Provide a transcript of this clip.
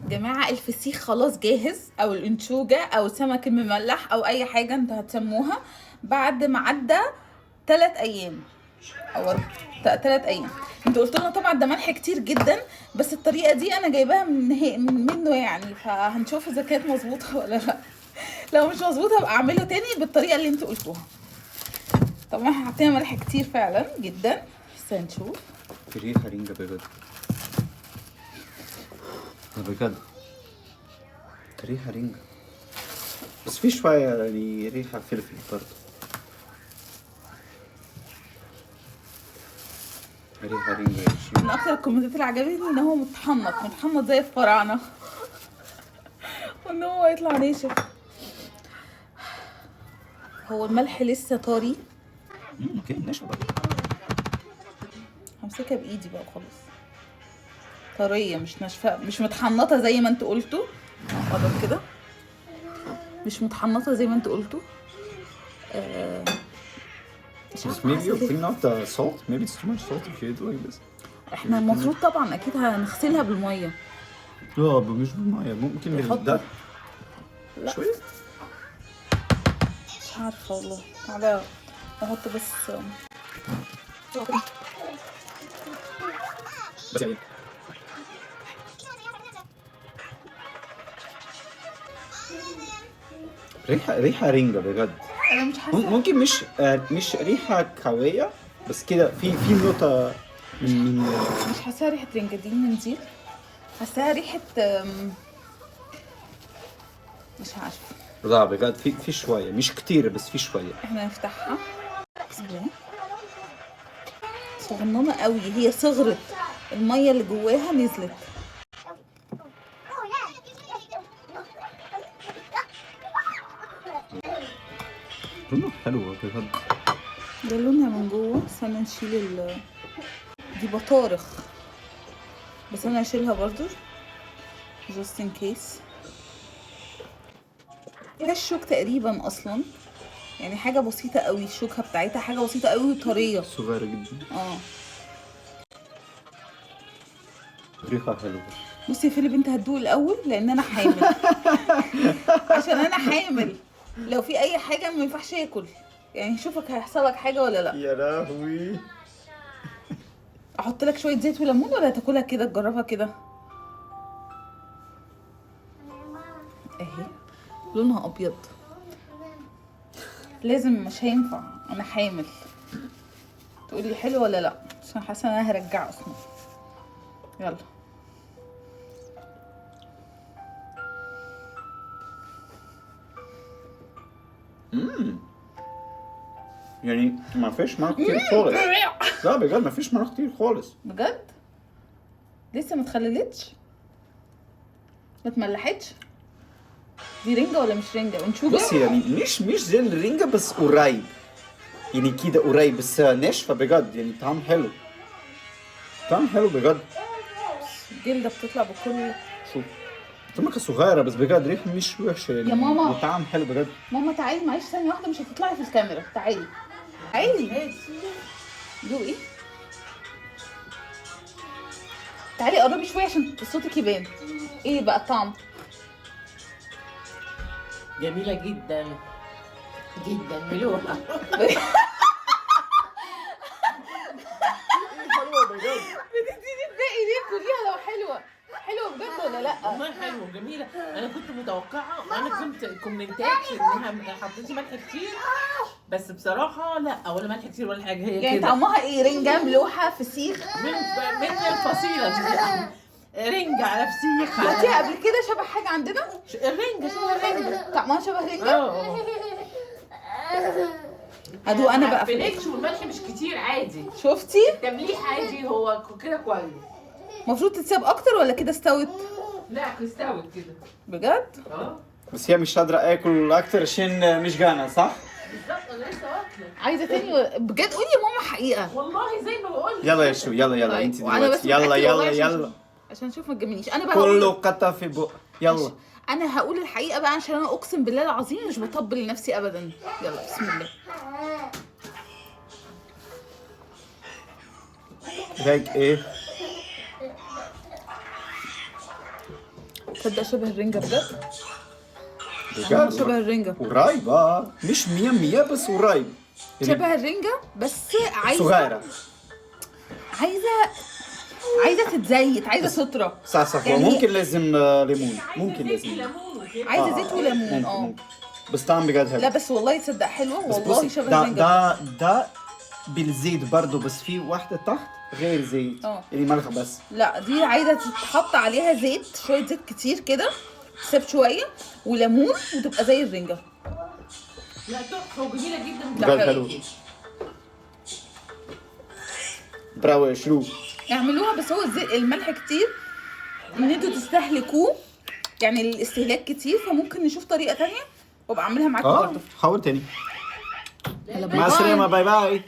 جماعة الفسيخ خلاص جاهز، او الانشوجة او السمك المملح او اي حاجة انتوا هتسموها، بعد ما عدى 3 ايام او 3 ايام. انتوا قلتوا لنا طبعا ده ملح كتير جدا، بس الطريقة دي انا جايباها منه يعني، فهنشوف اذا كانت مظبوطة ولا لا. لو مش مظبوطة ابقى اعمله تاني بالطريقة اللي انتوا قلتوها. طبعا احنا حاطين ملح كتير فعلا جدا، بس هنشوف. في ريحة رينجة بجد، بجد ريحة رينجة، بس في شوية يعني ريحة فلفل برضه. ريحة رينجة من اكتر الكومنتات اللي عجبتني ان هو متحنط زي الفراعنه وان هو يطلع ناشف. هو الملح لسه طري. اوكي نشوف بقى. همسكها بايدي بقى وخلاص. طريه مش ناشفه، مش متحنطه زي ما انتوا قلتوا. قرب كده، مش متحنطه زي ما انتوا قلتوا. مش بس عارفه maybe you're حسيت cleaning out the salt. Maybe it's too much salt if you do like this. احنا المفروض طبعا اكيد هنغسلها بالميه. لا مش بالمية، ممكن يحط. بالدق لا شوية. مش عارفه والله. تعالى احط بس يعني ريحة رينجة بجد. انا مش حاسه. ممكن مش ريحة قوية، بس كده في نقطة من مش حاساها ريحه رنجة، دي المنديل. حاساها ريحه مش عارفه. لا بجد في شوية، مش كتير بس في شوية. احنا نفتحها. بسم الله. صغننه قوي، هي صغرت، الميه اللي جواها نزلت. لونه حلو بجد. ده لونها من جوه. استنى نشيل دي بطارخ، بس انا هشيلها برضو just in case. ده الشوك تقريبا اصلا، يعني حاجه بسيطه قوي. الشوكه بتاعتها حاجه بسيطه قوي وطريه. صغيرة جدا. ريحة حلوة. بصي يا فيليب، انت هتدوق الاول لان انا حامل. عشان انا حامل، لو في اي حاجه ما ينفعش اكل، يعني شوفك هيحصل لك حاجه ولا لا. يا لهوي. احط لك شويه زيت وليمون ولا تاكلها كده تجربها كده؟ اهي لونها ابيض. لازم، مش هينفع، انا حامل. تقولي حلو ولا لا؟ عشان حاسه انا هرجع اصلا. يلا. يعني ما فيش مرق كتير خالص. لا بجد ما فيش مرق كتير خالص. بجد لسه ما اتخللتش، ما اتملحتش. دي رنجه ولا مش رنجه؟ ونشوف. بص يعني مش زي الرنجة، بس قريب يعني كده قريب، بس ناشفة بجد. يعني طعم حلو، طعم حلو بجد. الجلده بتطلع بكل. شوف سمكة صغيرة بس بجد ريحة مش وحشة يعني. يا ماما. وطعم حلو بجد. ماما تعالي معلش ثانيه واحده، مش هتطلعي في الكاميرا. تعالي تعالي دوقي. تعالي قربي شويه عشان صوتك يبان. ايه بقى الطعم؟ جميلة جدا جدا، ملوحة. حلوة بجد. بتديني الباقي ليه؟ كليها لو حلوه. حلوه بجد ولا لا؟ والله حلوة جميلة. أنا كنت متوقعة، أنا كنت كومنتات إنها حطيتي ملح كتير، بس بصراحة لا، ولا ملح كتير ولا حاجة. هي يعني كده طعمها ايه؟ رنجة ملوحة فسيخ؟ من الفصيلة دي. رنجة على فسيخ دوقتيها على قبل كده شبه حاجة عندنا؟ الرنجة شبه الرنجة. طعمها شبه رنجة؟ اه هدوق انا بقى في الفليكس والملح مش كتير عادي. شفتي؟ التمليح عادي، هو كده كويس. المفروض تتساب اكتر ولا كده استوت؟ لا استوت كده بجد؟ بس هي مش قادرة اكل اكتر عشان مش جانا، صح؟ بالظبط. انا لسه واكله. عايزة تاني بجد؟ قولي يا ماما حقيقة. والله زي ما بقول. يلا يا شو، يلا طيب. انت وأنا بس دلوقتي يلا متأكدة والله يلا عشان يلا. عشان اشوف ما تجمنيش. انا بقى كله قطع في بق. يلا. انا هقول الحقيقة بقى، عشان انا اقسم بالله العظيم مش بطبل لنفسي ابدا. يلا بسم الله. رايك ايه؟ تصدق شبه الرنجة بجد؟ بجد شبه الرنجة، قريب مش 100 بس قريب يعني شبه الرنجة بس صغيرة. عايزة تتزيت، عايزة سترة. صح يعني وممكن لازم ليمون، ممكن زيت لازم وليمون وكده. عايزة زيت وليمون. ممكن. بس طعم بجد حلو. لا بس والله تصدق حلوة، بس والله بصي، شبه ده الرنجة. ده بالزيت برضو، بس في واحدة تحت غير زيت يعني ملح بس. لا دي عايزة تتحط عليها زيت، شوية زيت كتير كده، تسيب شوية وليمون وتبقى زي الرنجة. لا تحفه وجميله جدا. بجد حلو. برافو يا شروق. اعملوها، بس هو الزيت الملح كتير ان انتوا تستهلكوه، يعني الاستهلاك كتير، فممكن نشوف طريقة تانية وابقى اعملها معاكم برضه. حاول تاني. يلا باي مع باي. السلامة، باي باي.